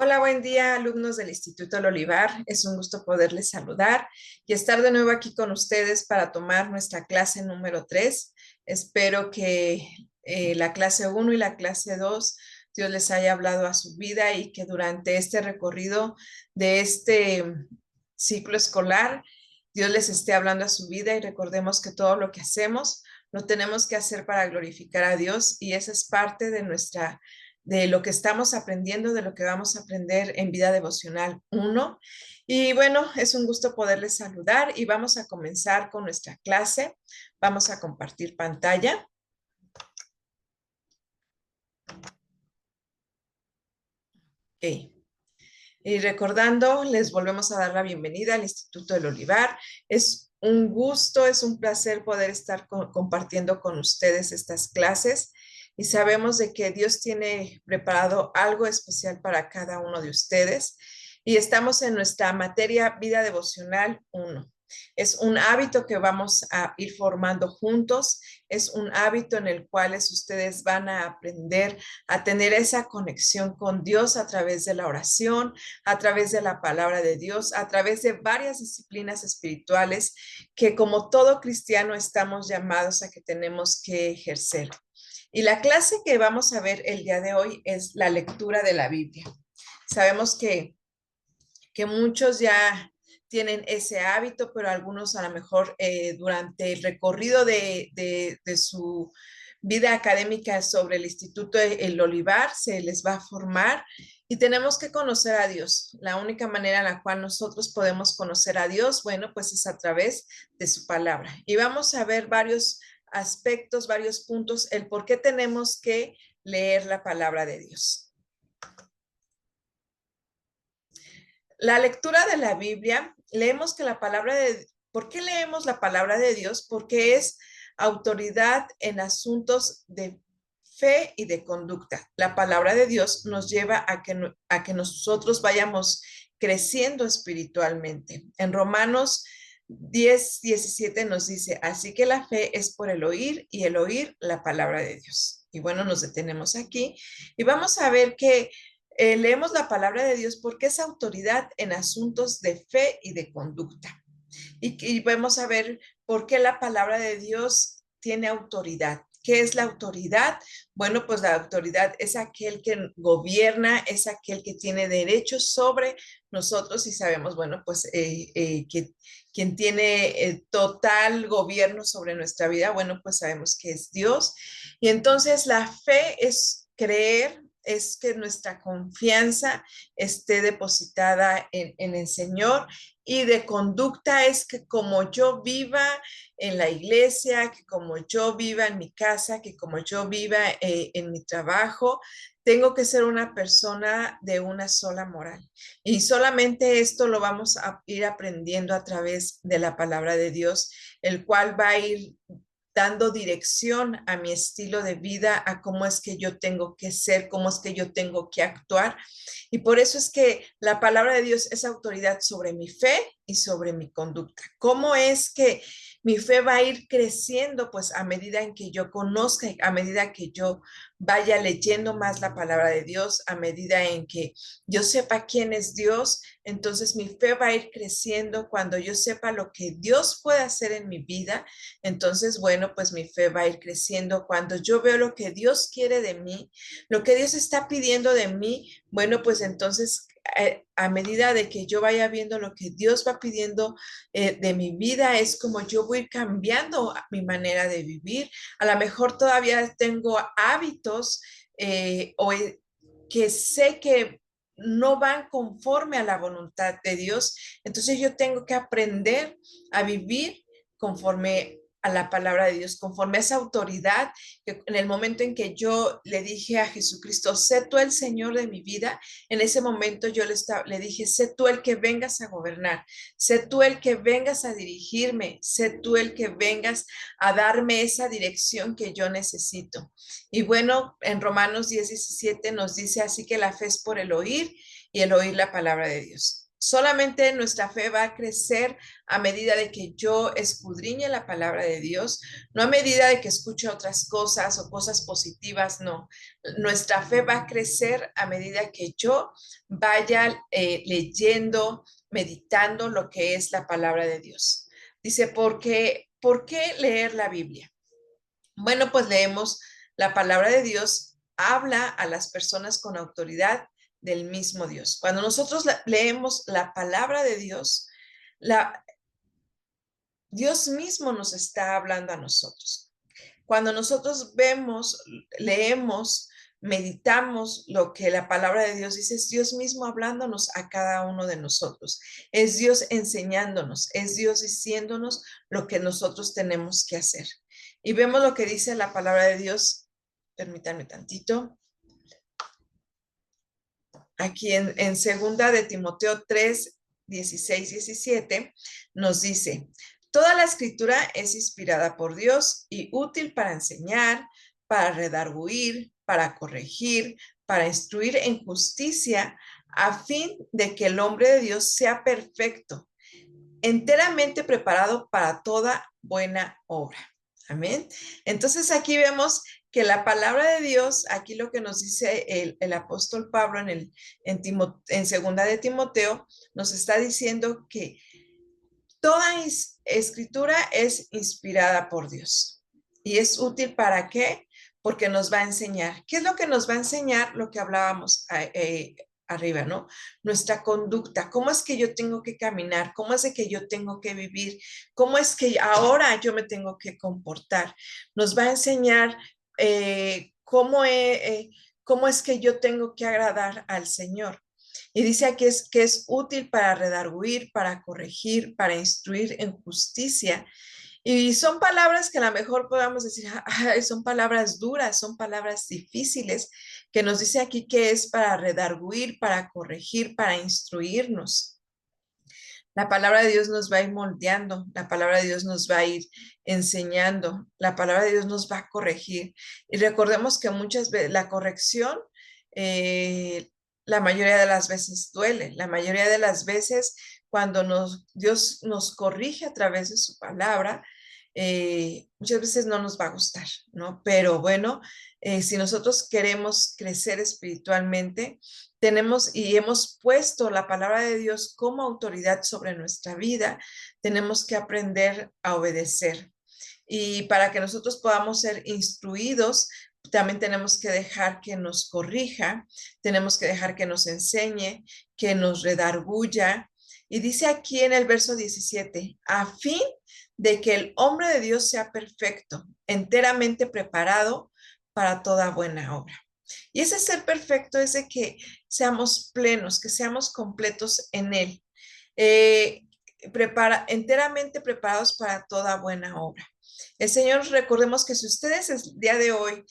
Hola, buen día, alumnos del Instituto El Olivar. Es un gusto poderles saludar y estar de nuevo aquí con ustedes para tomar nuestra clase número 3. Espero que la clase uno y la clase 2 Dios les haya hablado a su vida y que durante este recorrido de este ciclo escolar, Dios les esté hablando a su vida y recordemos que todo lo que hacemos lo tenemos que hacer para glorificar a Dios y esa es parte de lo que estamos aprendiendo, de lo que vamos a aprender en Vida Devocional uno. Y bueno, es un gusto poderles saludar y vamos a comenzar con nuestra clase. Vamos a compartir pantalla. Ok. Y recordando, les volvemos a dar la bienvenida al Instituto del Olivar. Es un gusto, es un placer poder estar compartiendo con ustedes estas clases y sabemos de que Dios tiene preparado algo especial para cada uno de ustedes y estamos en nuestra materia Vida Devocional uno. Es un hábito que vamos a ir formando juntos, es un hábito en el cual ustedes van a aprender a tener esa conexión con Dios a través de la oración, a través de la palabra de Dios, a través de varias disciplinas espirituales que como todo cristiano estamos llamados a que tenemos que ejercer. Y la clase que vamos a ver el día de hoy es la lectura de la Biblia. Sabemos que muchos ya tienen ese hábito, pero algunos a lo mejor durante el recorrido de su vida académica sobre el Instituto El Olivar se les va a formar y tenemos que conocer a Dios. La única manera en la cual nosotros podemos conocer a Dios, bueno, pues es a través de su palabra. Y vamos a ver varios aspectos, varios puntos, el por qué tenemos que leer la palabra de Dios. La lectura de la Biblia, leemos que ¿por qué leemos la palabra de Dios? Porque es autoridad en asuntos de fe y de conducta. La palabra de Dios nos lleva a que nosotros vayamos creciendo espiritualmente. En Romanos 10:17 nos dice, así que la fe es por el oír y el oír la palabra de Dios. Y bueno, nos detenemos aquí y vamos a ver que leemos la palabra de Dios porque es autoridad en asuntos de fe y de conducta. Y vamos a ver por qué la palabra de Dios tiene autoridad. ¿Qué es la autoridad? Bueno, pues la autoridad es aquel que gobierna, es aquel que tiene derechos sobre nosotros y sabemos, bueno, pues que quien tiene total gobierno sobre nuestra vida, bueno, pues sabemos que es Dios. Y entonces la fe es creer, es que nuestra confianza esté depositada en el Señor y de conducta es que como yo viva en la iglesia, que como yo viva en mi casa, que como yo viva en mi trabajo, tengo que ser una persona de una sola moral. Y solamente esto lo vamos a ir aprendiendo a través de la palabra de Dios, el cual va a ir dando dirección a mi estilo de vida, a cómo es que yo tengo que ser, cómo es que yo tengo que actuar. Y por eso es que la palabra de Dios es autoridad sobre mi fe y sobre mi conducta. ¿Cómo es que mi fe va a ir creciendo? Pues a medida en que yo conozca, a medida que yo vaya leyendo más la palabra de Dios, a medida en que yo sepa quién es Dios, entonces mi fe va a ir creciendo cuando yo sepa lo que Dios puede hacer en mi vida. Entonces, bueno, pues mi fe va a ir creciendo cuando yo veo lo que Dios quiere de mí, lo que Dios está pidiendo de mí. Bueno, pues entonces a medida de que yo vaya viendo lo que Dios va pidiendo de mi vida, es como yo voy cambiando mi manera de vivir. A lo mejor todavía tengo hábitos que sé que no van conforme a la voluntad de Dios. Entonces yo tengo que aprender a vivir conforme a la palabra de Dios, conforme a esa autoridad que en el momento en que yo le dije a Jesucristo, sé tú el Señor de mi vida, en ese momento yo le dije, sé tú el que vengas a gobernar, sé tú el que vengas a dirigirme, sé tú el que vengas a darme esa dirección que yo necesito. Y bueno, en Romanos 10:17 nos dice así que la fe es por el oír y el oír la palabra de Dios. Solamente nuestra fe va a crecer a medida de que yo escudriñe la palabra de Dios, no a medida de que escuche otras cosas o cosas positivas, no. Nuestra fe va a crecer a medida que yo vaya leyendo, meditando lo que es la palabra de Dios. Dice, ¿por qué leer la Biblia? Bueno, pues leemos la palabra de Dios, habla a las personas con autoridad del mismo Dios. Cuando nosotros leemos la palabra de Dios, Dios mismo nos está hablando a nosotros. Cuando nosotros vemos, leemos, meditamos lo que la palabra de Dios dice, es Dios mismo hablándonos a cada uno de nosotros. Es Dios enseñándonos, es Dios diciéndonos lo que nosotros tenemos que hacer. Y vemos lo que dice la palabra de Dios. Permítanme tantito. Aquí en segunda de Timoteo 3, 16, 17, nos dice, toda la escritura es inspirada por Dios y útil para enseñar, para redarguir, para corregir, para instruir en justicia, a fin de que el hombre de Dios sea perfecto, enteramente preparado para toda buena obra. Amén. Entonces aquí vemos que la palabra de Dios, aquí lo que nos dice el apóstol Pablo en segunda de Timoteo, nos está diciendo que toda escritura es inspirada por Dios. ¿Y es útil para qué? Porque nos va a enseñar. ¿Qué es lo que nos va a enseñar? Lo que hablábamos arriba, ¿no? Nuestra conducta, cómo es que yo tengo que caminar, cómo es de que yo tengo que vivir, cómo es que ahora yo me tengo que comportar. Nos va a enseñar cómo es que yo tengo que agradar al Señor. Y dice aquí que es útil para redarguir, para corregir, para instruir en justicia. Y son palabras que a lo mejor podamos decir, "Ay, son palabras duras, son palabras difíciles", que nos dice aquí que es para redarguir, para corregir, para instruirnos. La palabra de Dios nos va a ir moldeando, la palabra de Dios nos va a ir enseñando, la palabra de Dios nos va a corregir. Y recordemos que muchas veces la corrección, eh, la mayoría de las veces duele, la mayoría de las veces cuando Dios nos corrige a través de su palabra, muchas veces no nos va a gustar, ¿no? Pero bueno, si nosotros queremos crecer espiritualmente, tenemos y hemos puesto la palabra de Dios como autoridad sobre nuestra vida, tenemos que aprender a obedecer. Y para que nosotros podamos ser instruidos, también tenemos que dejar que nos corrija, tenemos que dejar que nos enseñe, que nos redarguya. Y dice aquí en el verso 17, a fin de que el hombre de Dios sea perfecto, enteramente preparado para toda buena obra. Y ese ser perfecto es de que seamos plenos, que seamos completos en Él, eh, enteramente preparados para toda buena obra. El Señor, recordemos que si ustedes el día de hoy,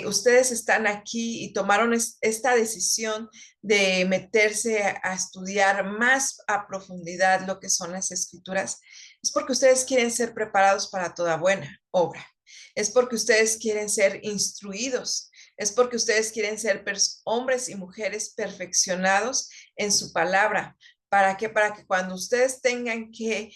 ustedes están aquí y tomaron esta decisión de meterse a estudiar más a profundidad lo que son las escrituras, es porque ustedes quieren ser preparados para toda buena obra. Es porque ustedes quieren ser instruidos, es porque ustedes quieren ser hombres y mujeres perfeccionados en su palabra. ¿Para qué? Para que cuando ustedes tengan que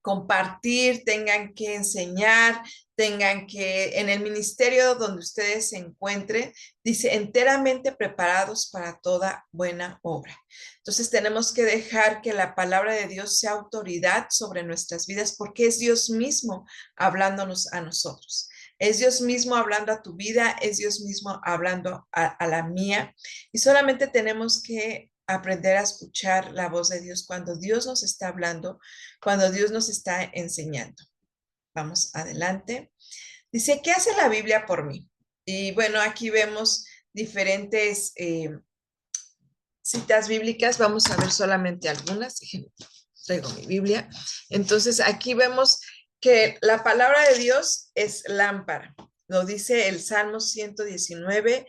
compartir, tengan que enseñar, tengan que, en el ministerio donde ustedes se encuentren, dice, enteramente preparados para toda buena obra. Entonces tenemos que dejar que la palabra de Dios sea autoridad sobre nuestras vidas porque es Dios mismo hablándonos a nosotros. Es Dios mismo hablando a tu vida, es Dios mismo hablando a la mía. Y solamente tenemos que aprender a escuchar la voz de Dios cuando Dios nos está hablando, cuando Dios nos está enseñando. Vamos adelante. Dice, ¿qué hace la Biblia por mí? Y bueno, aquí vemos diferentes citas bíblicas. Vamos a ver solamente algunas. Traigo mi Biblia. Entonces, aquí vemos que la palabra de Dios es lámpara. Lo dice el Salmo 119,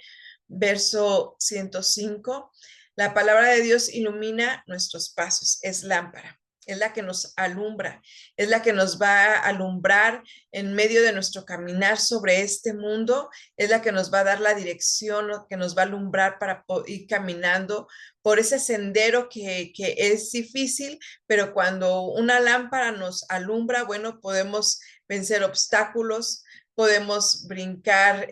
verso 105. La palabra de Dios ilumina nuestros pasos, es lámpara. es la que nos alumbra, es la que nos va a alumbrar en medio de nuestro caminar sobre este mundo, es la que nos va a dar la dirección, que nos va a alumbrar para ir caminando por ese sendero que es difícil, pero cuando una lámpara nos alumbra, bueno, podemos vencer obstáculos, podemos brincar.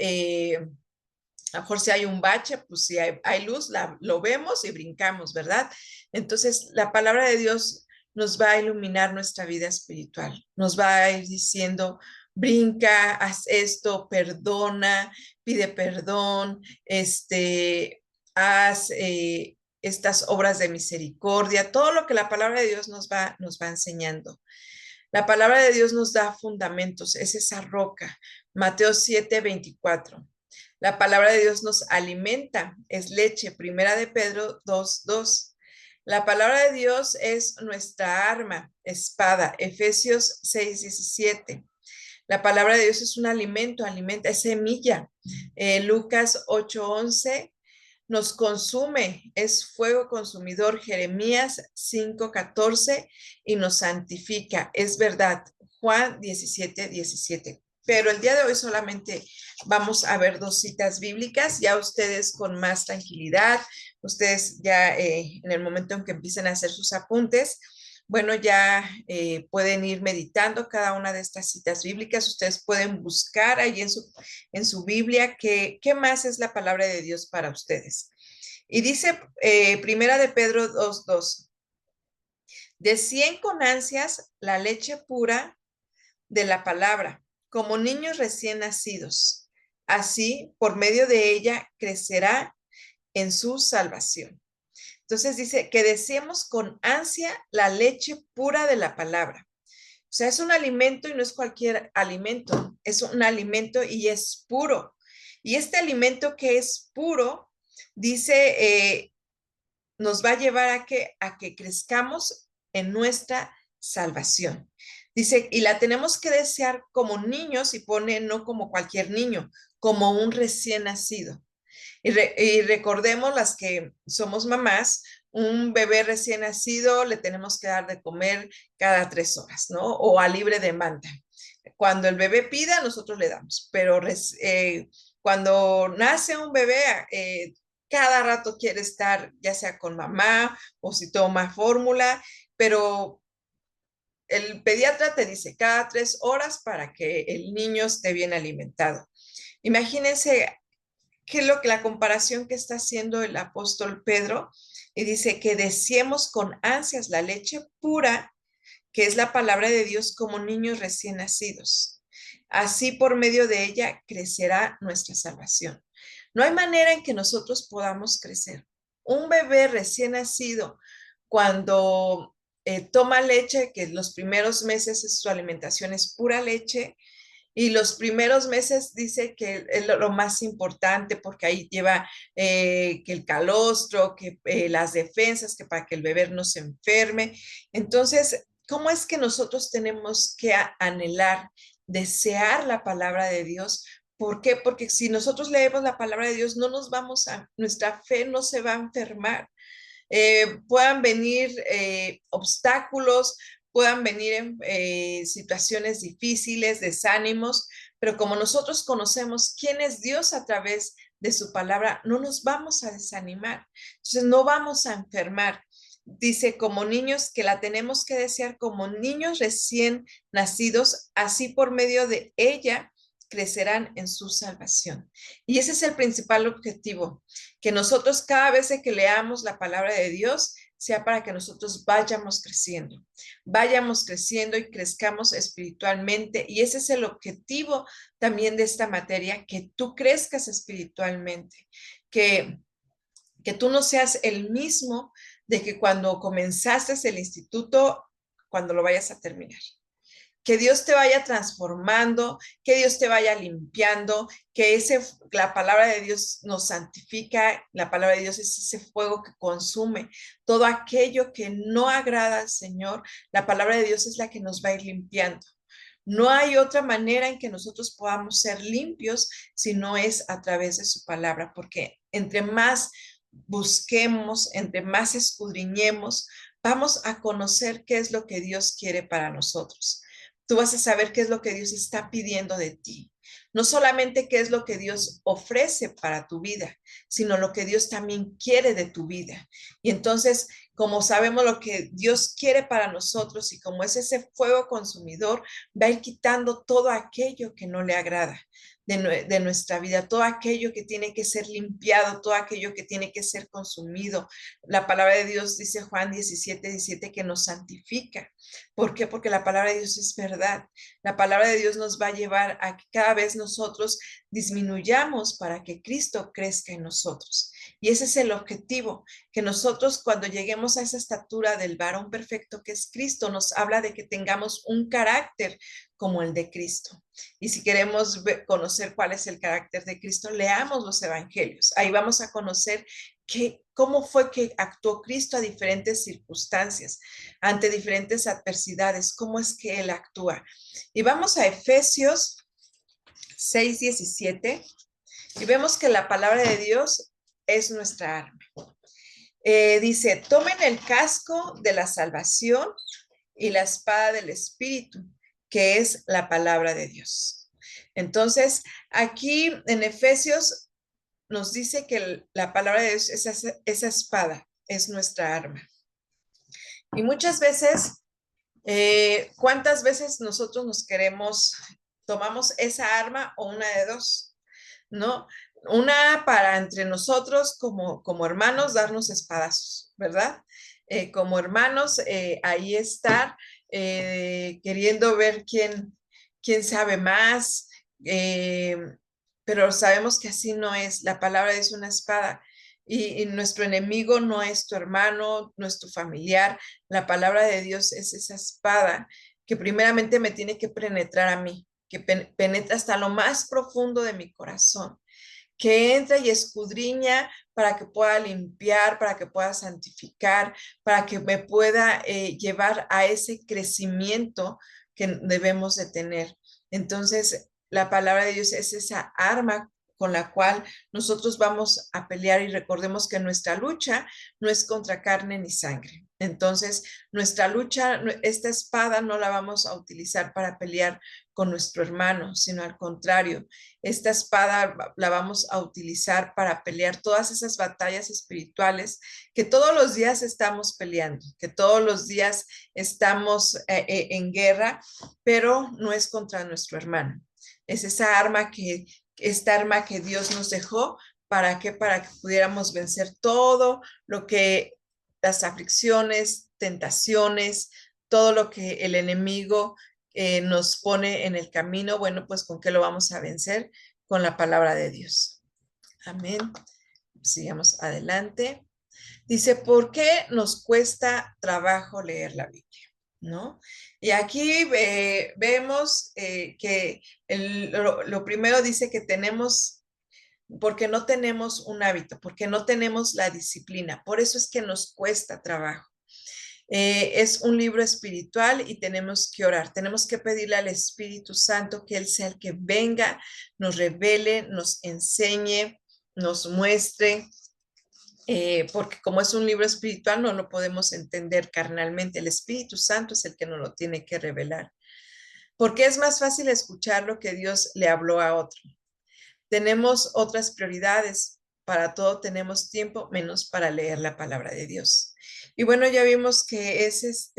A lo mejor si hay un bache, pues si hay luz, lo vemos y brincamos, ¿verdad? Entonces, la palabra de Dios nos va a iluminar nuestra vida espiritual, nos va a ir diciendo, brinca, haz esto, perdona, pide perdón, haz estas obras de misericordia, todo lo que la palabra de Dios nos va enseñando. La palabra de Dios nos da fundamentos, es esa roca. Mateo 7:24. La palabra de Dios nos alimenta, es leche. Primera de Pedro 2:2. La palabra de Dios es nuestra arma, espada. Efesios 6:17. La palabra de Dios es un alimento, alimenta, es semilla. Lucas 8:11 nos consume, es fuego consumidor. Jeremías 5:14 y nos santifica, es verdad. Juan 17:17. Pero el día de hoy solamente vamos a ver dos citas bíblicas, ya ustedes con más tranquilidad, ustedes ya en el momento en que empiecen a hacer sus apuntes, bueno, ya pueden ir meditando cada una de estas citas bíblicas. Ustedes pueden buscar ahí en su Biblia qué más es la palabra de Dios para ustedes. Y dice Primera de Pedro 2:2, decían con ansias la leche pura de la palabra, como niños recién nacidos. Así, por medio de ella, crecerá en su salvación. Entonces dice que deseemos con ansia la leche pura de la palabra. O sea, es un alimento y no es cualquier alimento, es un alimento y es puro. Y este alimento que es puro, dice, nos va a llevar a que crezcamos en nuestra salvación. Dice, y la tenemos que desear como niños, y pone no como cualquier niño, como un recién nacido. Y recordemos las que somos mamás, un bebé recién nacido le tenemos que dar de comer cada 3 horas, ¿no? O a libre demanda. Cuando el bebé pida, nosotros le damos, pero cuando nace un bebé, cada rato quiere estar ya sea con mamá o si toma fórmula, pero el pediatra te dice cada 3 horas para que el niño esté bien alimentado. Imagínense qué es lo que la comparación que está haciendo el apóstol Pedro y dice que deseemos con ansias la leche pura, que es la palabra de Dios, como niños recién nacidos. Así por medio de ella crecerá nuestra salvación. No hay manera en que nosotros podamos crecer. Un bebé recién nacido, cuando toma leche, que los primeros meses su alimentación es pura leche, y los primeros meses dice que es lo más importante porque ahí lleva que el calostro, que las defensas, que para que el bebé no se enferme. Entonces, ¿cómo es que nosotros tenemos que anhelar, desear la palabra de Dios? ¿Por qué? Porque si nosotros leemos la palabra de Dios, no nos vamos nuestra fe no se va a enfermar. Puedan venir obstáculos, puedan venir situaciones difíciles, desánimos, pero como nosotros conocemos quién es Dios a través de su palabra, no nos vamos a desanimar, entonces no vamos a enfermar. Dice, como niños, que la tenemos que desear como niños recién nacidos, así por medio de ella crecerán en su salvación. Y ese es el principal objetivo, que nosotros cada vez que leamos la palabra de Dios sea para que nosotros vayamos creciendo y crezcamos espiritualmente. Y ese es el objetivo también de esta materia, que tú crezcas espiritualmente, que tú no seas el mismo de que cuando comenzaste el instituto, cuando lo vayas a terminar. Que Dios te vaya transformando, que Dios te vaya limpiando, que la palabra de Dios nos santifica, la palabra de Dios es ese fuego que consume todo aquello que no agrada al Señor, la palabra de Dios es la que nos va a ir limpiando. No hay otra manera en que nosotros podamos ser limpios si no es a través de su palabra, porque entre más busquemos, entre más escudriñemos, vamos a conocer qué es lo que Dios quiere para nosotros. Tú vas a saber qué es lo que Dios está pidiendo de ti. No solamente qué es lo que Dios ofrece para tu vida, sino lo que Dios también quiere de tu vida. Y entonces, como sabemos lo que Dios quiere para nosotros y como es ese fuego consumidor, va a ir quitando todo aquello que no le agrada de nuestra vida, todo aquello que tiene que ser limpiado, todo aquello que tiene que ser consumido. La palabra de Dios dice Juan 17:17 que nos santifica. ¿Por qué? Porque la palabra de Dios es verdad. La palabra de Dios nos va a llevar a que cada vez nosotros disminuyamos para que Cristo crezca en nosotros. Y ese es el objetivo, que nosotros cuando lleguemos a esa estatura del varón perfecto que es Cristo, nos habla de que tengamos un carácter como el de Cristo. Y si queremos conocer cuál es el carácter de Cristo, leamos los evangelios. Ahí vamos a conocer cómo fue que actuó Cristo a diferentes circunstancias, ante diferentes adversidades, cómo es que Él actúa. Y vamos a Efesios 6:17 y vemos que la palabra de Dios es nuestra arma. Dice, tomen el casco de la salvación y la espada del Espíritu, que es la palabra de Dios. Entonces, aquí en Efesios nos dice que la palabra de Dios es esa espada, es nuestra arma. Y muchas veces, ¿cuántas veces nosotros tomamos esa arma o una de dos? ¿No? Una para entre nosotros como hermanos darnos espadazos, ¿verdad? Como hermanos, ahí estar queriendo ver quién sabe más, eh, pero sabemos que así no es. La palabra es una espada y nuestro enemigo no es tu hermano, no es tu familiar. La palabra de Dios es esa espada que primeramente me tiene que penetrar a mí, que penetra hasta lo más profundo de mi corazón, que entra y escudriña para que pueda limpiar, para que pueda santificar, para que me pueda llevar a ese crecimiento que debemos de tener. Entonces, la palabra de Dios es esa arma con la cual nosotros vamos a pelear y recordemos que nuestra lucha no es contra carne ni sangre. Entonces, nuestra lucha, esta espada no la vamos a utilizar para pelear con nuestro hermano, sino al contrario, esta espada la vamos a utilizar para pelear todas esas batallas espirituales que todos los días estamos peleando, que todos los días estamos en guerra, pero no es contra nuestro hermano. Es esta arma que Dios nos dejó, ¿para qué? Para que pudiéramos vencer todo lo que las aflicciones, tentaciones, todo lo que el enemigo nos pone en el camino. Bueno, pues ¿con qué lo vamos a vencer? Con la palabra de Dios. Amén. Sigamos adelante. Dice, ¿por qué nos cuesta trabajo leer la Biblia? ¿No? Y aquí vemos que lo primero dice que porque no tenemos un hábito, porque no tenemos la disciplina. Por eso es que nos cuesta trabajo. Es un libro espiritual y tenemos que orar, tenemos que pedirle al Espíritu Santo que Él sea el que venga, nos revele, nos enseñe, nos muestre, porque como es un libro espiritual no lo podemos entender carnalmente, el Espíritu Santo es el que nos lo tiene que revelar, porque es más fácil escuchar lo que Dios le habló a otro. Tenemos otras prioridades, para todo tenemos tiempo, menos para leer la palabra de Dios. Y bueno, ya vimos que es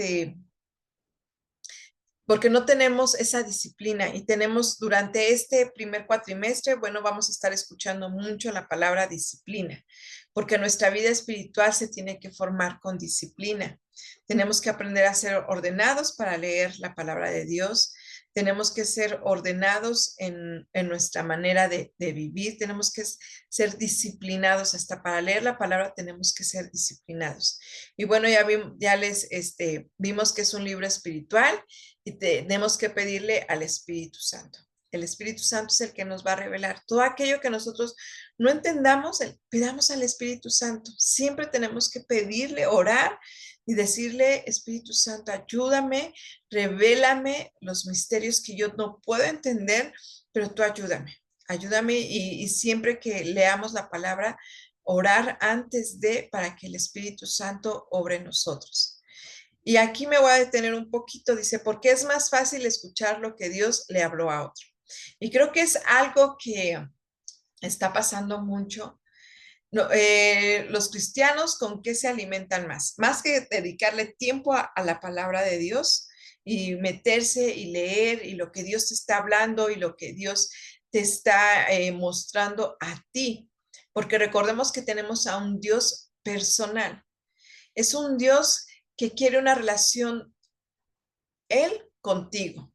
porque no tenemos esa disciplina y tenemos durante este primer cuatrimestre, bueno, vamos a estar escuchando mucho la palabra disciplina, porque nuestra vida espiritual se tiene que formar con disciplina. Tenemos que aprender a ser ordenados para leer la palabra de Dios. Tenemos que ser ordenados en nuestra manera de vivir. Tenemos que ser disciplinados. Hasta para leer la palabra tenemos que ser disciplinados. Y bueno, ya les vimos que es un libro espiritual y tenemos que pedirle al Espíritu Santo. El Espíritu Santo es el que nos va a revelar todo aquello que nosotros no entendamos, pidamos al Espíritu Santo. Siempre tenemos que pedirle, orar y decirle, Espíritu Santo, ayúdame, revélame los misterios que yo no puedo entender, pero tú ayúdame. Ayúdame y siempre que leamos la palabra, orar antes para que el Espíritu Santo obre en nosotros. Y aquí me voy a detener un poquito, dice, porque es más fácil escuchar lo que Dios le habló a otro. Y creo que es algo que está pasando mucho. No, los cristianos, ¿con qué se alimentan más? Más que dedicarle tiempo a la palabra de Dios y meterse y leer y lo que Dios te está hablando y lo que Dios te está mostrando a ti. Porque recordemos que tenemos a un Dios personal. Es un Dios que quiere una relación, Él contigo.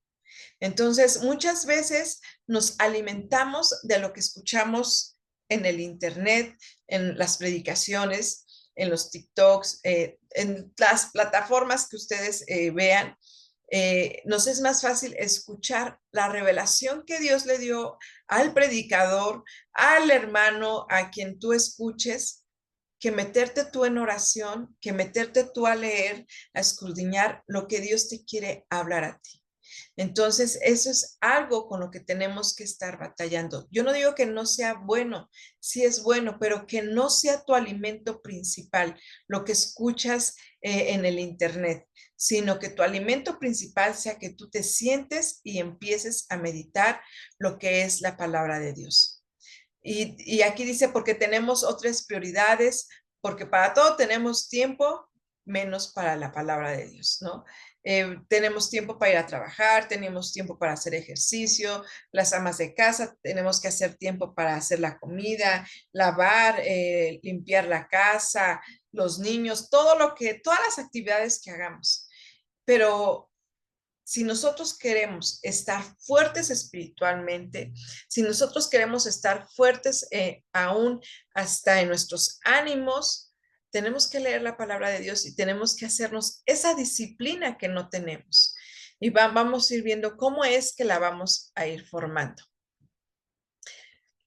Entonces, muchas veces nos alimentamos de lo que escuchamos en el internet, en las predicaciones, en los TikToks, en las plataformas que ustedes vean. Nos es más fácil escuchar la revelación que Dios le dio al predicador, al hermano, a quien tú escuches, que meterte tú en oración, que meterte tú a leer, a escudriñar lo que Dios te quiere hablar a ti. Entonces, eso es algo con lo que tenemos que estar batallando. Yo no digo que no sea bueno, sí es bueno, pero que no sea tu alimento principal, lo que escuchas en el internet, sino que tu alimento principal sea que tú te sientes y empieces a meditar lo que es la palabra de Dios. Y aquí dice, porque tenemos otras prioridades, porque para todo tenemos tiempo, menos para la palabra de Dios, ¿no? Tenemos tiempo para ir a trabajar, tenemos tiempo para hacer ejercicio, las amas de casa, tenemos que hacer tiempo para hacer la comida, lavar, limpiar la casa, los niños, todas las actividades que hagamos. Pero si nosotros queremos estar fuertes espiritualmente, si nosotros queremos estar fuertes aún hasta en nuestros ánimos, tenemos que leer la palabra de Dios y tenemos que hacernos esa disciplina que no tenemos. Y vamos a ir viendo cómo es que la vamos a ir formando.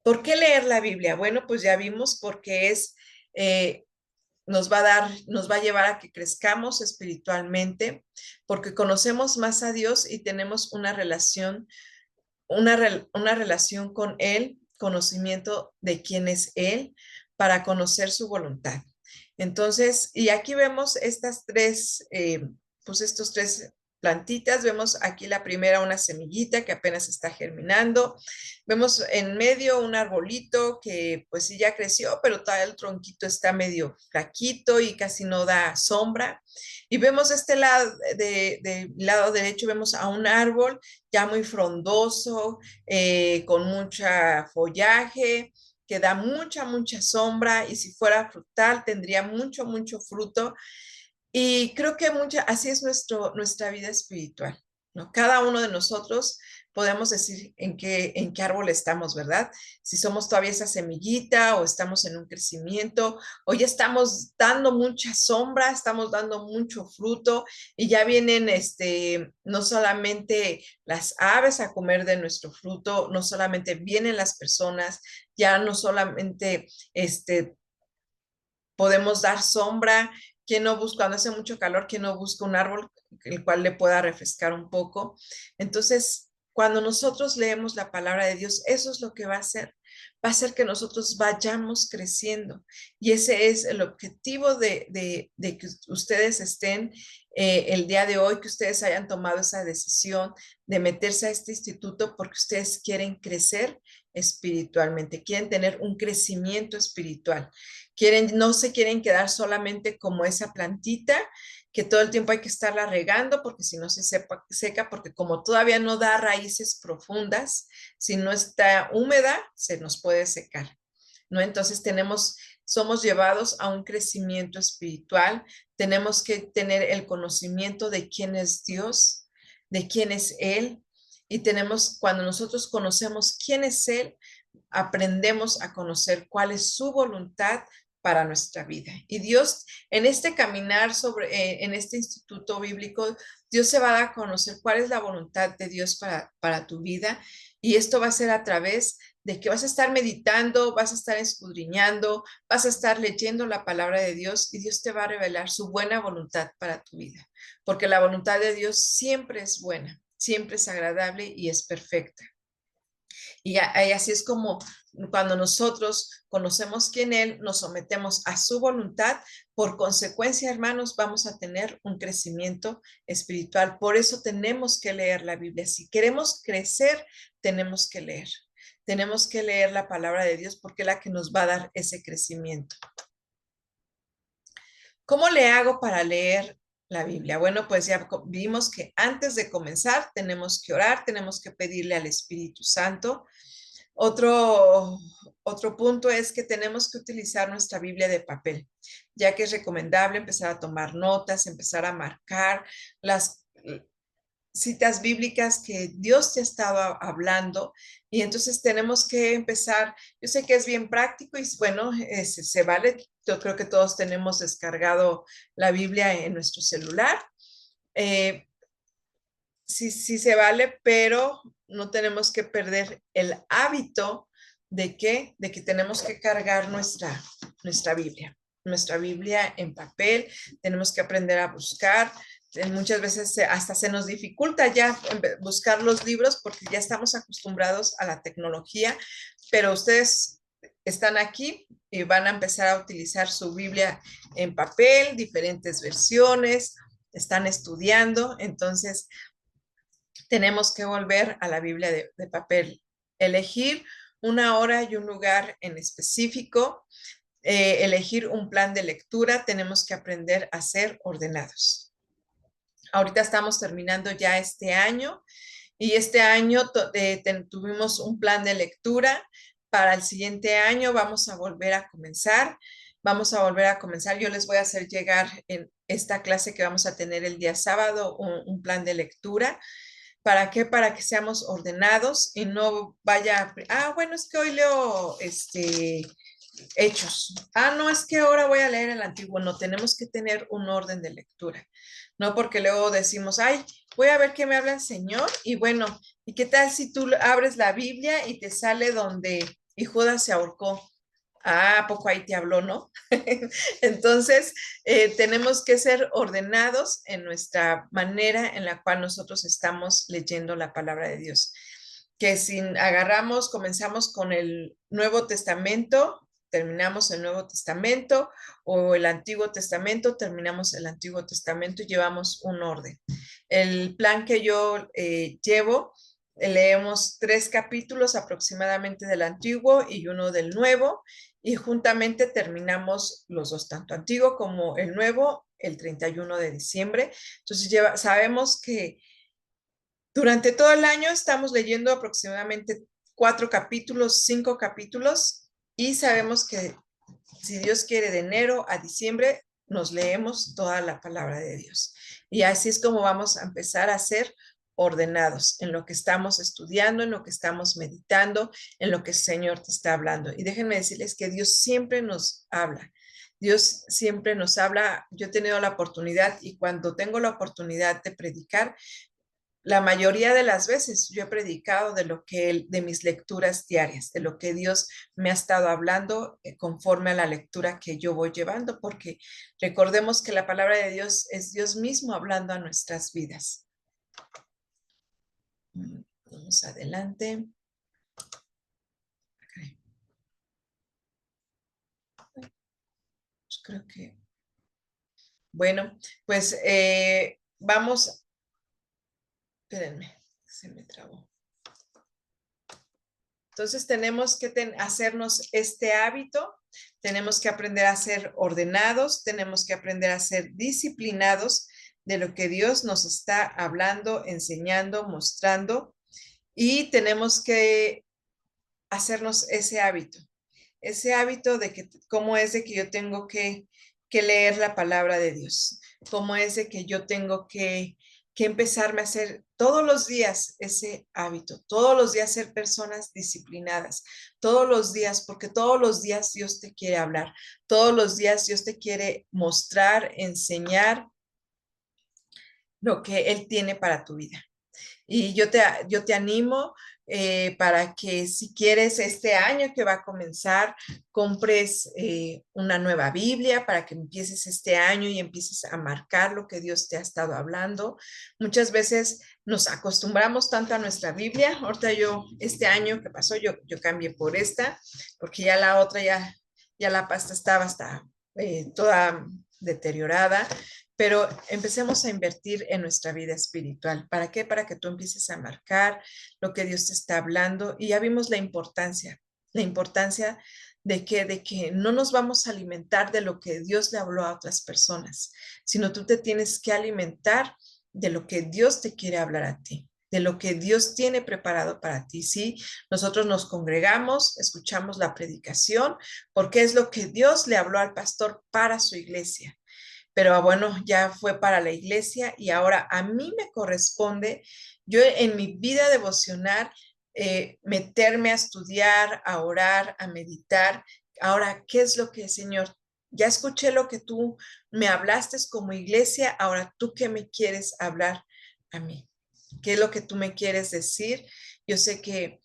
¿Por qué leer la Biblia? Bueno, pues ya vimos porque nos va a llevar a que crezcamos espiritualmente, porque conocemos más a Dios y tenemos una relación con Él, conocimiento de quién es Él, para conocer su voluntad. Entonces, y aquí vemos pues estos tres plantitas. Vemos aquí la primera, una semillita que apenas está germinando. Vemos en medio un arbolito que pues sí ya creció, pero todavía el tronquito está medio flaquito y casi no da sombra. Y vemos este lado, del lado derecho, vemos a un árbol ya muy frondoso, con mucha follaje, que da mucha sombra y si fuera frutal tendría mucho fruto. Y creo que así es nuestra vida espiritual, ¿no? Cada uno de nosotros podemos decir en qué árbol estamos, ¿verdad? Si somos todavía esa semillita o estamos en un crecimiento o ya estamos dando mucha sombra, estamos dando mucho fruto y ya vienen, no solamente las aves a comer de nuestro fruto, no solamente vienen las personas, ya no solamente, podemos dar sombra, quien no busca, cuando hace mucho calor, quien no busca un árbol el cual le pueda refrescar un poco. Entonces, cuando nosotros leemos la palabra de Dios, eso es lo que va a hacer que nosotros vayamos creciendo. Y ese es el objetivo de que ustedes estén el día de hoy, que ustedes hayan tomado esa decisión de meterse a este instituto porque ustedes quieren crecer espiritualmente, quieren tener un crecimiento espiritual. No se quieren quedar solamente como esa plantita que todo el tiempo hay que estarla regando porque si no se seca, porque como todavía no da raíces profundas, si no está húmeda, se nos puede secar, ¿no? Entonces somos llevados a un crecimiento espiritual, tenemos que tener el conocimiento de quién es Dios, de quién es Él, y cuando nosotros conocemos quién es Él, aprendemos a conocer cuál es su voluntad para nuestra vida. Y Dios, en este caminar en este instituto bíblico, Dios se va a dar a conocer cuál es la voluntad de Dios para tu vida. Y esto va a ser a través de que vas a estar meditando, vas a estar escudriñando, vas a estar leyendo la palabra de Dios y Dios te va a revelar su buena voluntad para tu vida. Porque la voluntad de Dios siempre es buena, siempre es agradable y es perfecta. Y así es como cuando nosotros conocemos quién Él, nos sometemos a su voluntad, por consecuencia, hermanos, vamos a tener un crecimiento espiritual. Por eso tenemos que leer la Biblia. Si queremos crecer, tenemos que leer. Tenemos que leer la palabra de Dios porque es la que nos va a dar ese crecimiento. ¿Cómo le hago para leer la Biblia? Bueno, pues ya vimos que antes de comenzar tenemos que orar, tenemos que pedirle al Espíritu Santo. Otro punto es que tenemos que utilizar nuestra Biblia de papel, ya que es recomendable empezar a tomar notas, empezar a marcar las citas bíblicas que Dios te ha estado hablando, y entonces tenemos que empezar. Yo sé que es bien práctico y bueno, se vale. Yo creo que todos tenemos descargado la Biblia en nuestro celular. Eh, sí, sí se vale, pero no tenemos que perder el hábito de que tenemos que cargar nuestra nuestra Biblia en papel. Tenemos que aprender a buscar. Muchas veces hasta se nos dificulta ya buscar los libros porque ya estamos acostumbrados a la tecnología, pero ustedes están aquí y van a empezar a utilizar su Biblia en papel, diferentes versiones, están estudiando, entonces tenemos que volver a la Biblia de papel, elegir una hora y un lugar en específico, elegir un plan de lectura. Tenemos que aprender a ser ordenados. Ahorita estamos terminando ya este año y este año tuvimos un plan de lectura. Para el siguiente año vamos a volver a comenzar. Vamos a volver a comenzar. Yo les voy a hacer llegar en esta clase que vamos a tener el día sábado un plan de lectura. ¿Para qué? Para que seamos ordenados y no vaya, bueno, es que hoy leo Hechos. No, es que ahora voy a leer el Antiguo. No, tenemos que tener un orden de lectura. No porque luego decimos, ay, voy a ver qué me habla el Señor. Y bueno, ¿y qué tal si tú abres la Biblia y te sale donde y Judas se ahorcó? ¿A poco ahí te habló, no? Entonces, tenemos que ser ordenados en nuestra manera en la cual nosotros estamos leyendo la palabra de Dios. Que si comenzamos con el Nuevo Testamento, terminamos el Nuevo Testamento, o el Antiguo Testamento, terminamos el Antiguo Testamento y llevamos un orden. El plan que yo llevo, leemos 3 capítulos aproximadamente del Antiguo y uno del Nuevo, y juntamente terminamos los dos, tanto Antiguo como el Nuevo, el 31 de diciembre. Entonces sabemos que durante todo el año estamos leyendo aproximadamente 4 capítulos, 5 capítulos, y sabemos que si Dios quiere, de enero a diciembre nos leemos toda la palabra de Dios. Y así es como vamos a empezar a ser ordenados en lo que estamos estudiando, en lo que estamos meditando, en lo que el Señor te está hablando. Y déjenme decirles que Dios siempre nos habla. Dios siempre nos habla. Yo he tenido la oportunidad, y cuando tengo la oportunidad de predicar, la mayoría de las veces yo he predicado de mis lecturas diarias, de lo que Dios me ha estado hablando conforme a la lectura que yo voy llevando, porque recordemos que la palabra de Dios es Dios mismo hablando a nuestras vidas. Vamos adelante. Okay. Pues creo que, bueno, pues vamos, espérenme, se me trabó. Entonces tenemos que hacernos este hábito, tenemos que aprender a ser ordenados, tenemos que aprender a ser disciplinados de lo que Dios nos está hablando, enseñando, mostrando, y tenemos que hacernos ese hábito de que cómo es de que yo tengo que leer la palabra de Dios, cómo es de que yo tengo que empezarme a hacer todos los días ese hábito, todos los días ser personas disciplinadas, todos los días, porque todos los días Dios te quiere hablar, todos los días Dios te quiere mostrar, enseñar lo que Él tiene para tu vida. Y yo te animo, para que si quieres este año que va a comenzar, compres una nueva Biblia para que empieces este año y empieces a marcar lo que Dios te ha estado hablando. Muchas veces nos acostumbramos tanto a nuestra Biblia. Ahorita yo, este año que pasó, yo cambié por esta, porque ya la otra, ya la pasta estaba hasta toda deteriorada, pero empecemos a invertir en nuestra vida espiritual. ¿Para qué? Para que tú empieces a marcar lo que Dios te está hablando. Y ya vimos la importancia de que no nos vamos a alimentar de lo que Dios le habló a otras personas, sino tú te tienes que alimentar de lo que Dios te quiere hablar a ti, de lo que Dios tiene preparado para ti. Sí, nosotros nos congregamos, escuchamos la predicación, porque es lo que Dios le habló al pastor para su iglesia. Pero bueno, ya fue para la iglesia y ahora a mí me corresponde, yo en mi vida devocional, meterme a estudiar, a orar, a meditar. Ahora, ¿qué es lo que, Señor? Ya escuché lo que tú me hablaste como iglesia, ahora tú qué me quieres hablar a mí. ¿Qué es lo que tú me quieres decir? Yo sé que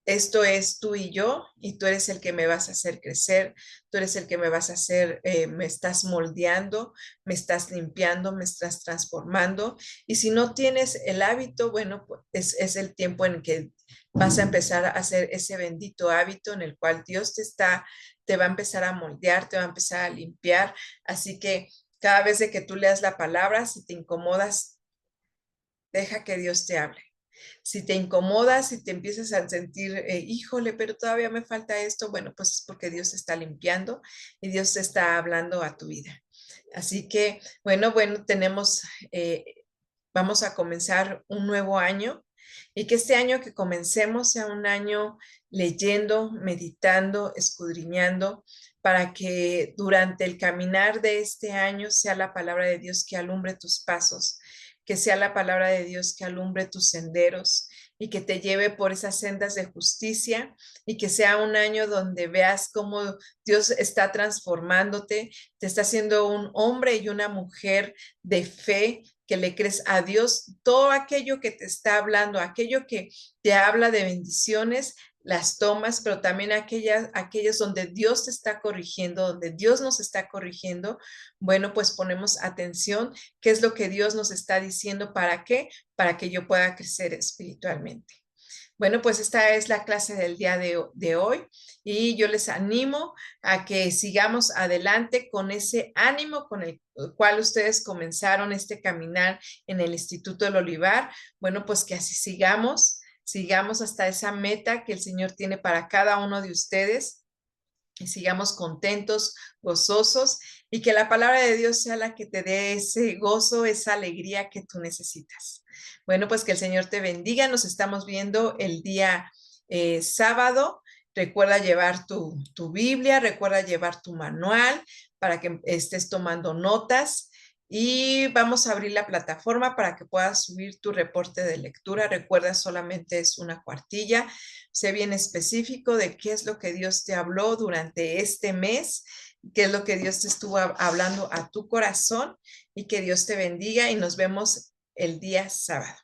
esto es tú y tú eres el que me vas a hacer crecer, tú eres el que me vas a hacer, me estás moldeando, me estás limpiando, me estás transformando. Y si no tienes el hábito, bueno, pues es el tiempo en que vas a empezar a hacer ese bendito hábito en el cual Dios te va a empezar a moldear, te va a empezar a limpiar. Así que cada vez de que tú leas la palabra, si te incomodas, deja que Dios te hable. Si te incomodas, si te empiezas a sentir, híjole, pero todavía me falta esto, bueno, pues es porque Dios te está limpiando y Dios te está hablando a tu vida. Así que, bueno, vamos a comenzar un nuevo año y que este año que comencemos sea un año leyendo, meditando, escudriñando, para que durante el caminar de este año sea la palabra de Dios que alumbre tus pasos, que sea la palabra de Dios que alumbre tus senderos y que te lleve por esas sendas de justicia y que sea un año donde veas cómo Dios está transformándote, te está haciendo un hombre y una mujer de fe, que le crees a Dios, todo aquello que te está hablando, aquello que te habla de bendiciones, las tomas, pero también aquellas donde Dios te está corrigiendo, donde Dios nos está corrigiendo, bueno, pues ponemos atención, qué es lo que Dios nos está diciendo, ¿para qué? Para que yo pueda crecer espiritualmente. Bueno, pues esta es la clase del día de hoy y yo les animo a que sigamos adelante con ese ánimo con el cual ustedes comenzaron este caminar en el Instituto del Olivar. Bueno, pues que así sigamos hasta esa meta que el Señor tiene para cada uno de ustedes y sigamos contentos, gozosos y que la palabra de Dios sea la que te dé ese gozo, esa alegría que tú necesitas. Bueno, pues que el Señor te bendiga. Nos estamos viendo el día sábado. Recuerda llevar tu Biblia, recuerda llevar tu manual para que estés tomando notas. Y vamos a abrir la plataforma para que puedas subir tu reporte de lectura. Recuerda, solamente es una cuartilla. Sé bien específico de qué es lo que Dios te habló durante este mes, qué es lo que Dios te estuvo hablando a tu corazón y que Dios te bendiga y nos vemos el día sábado.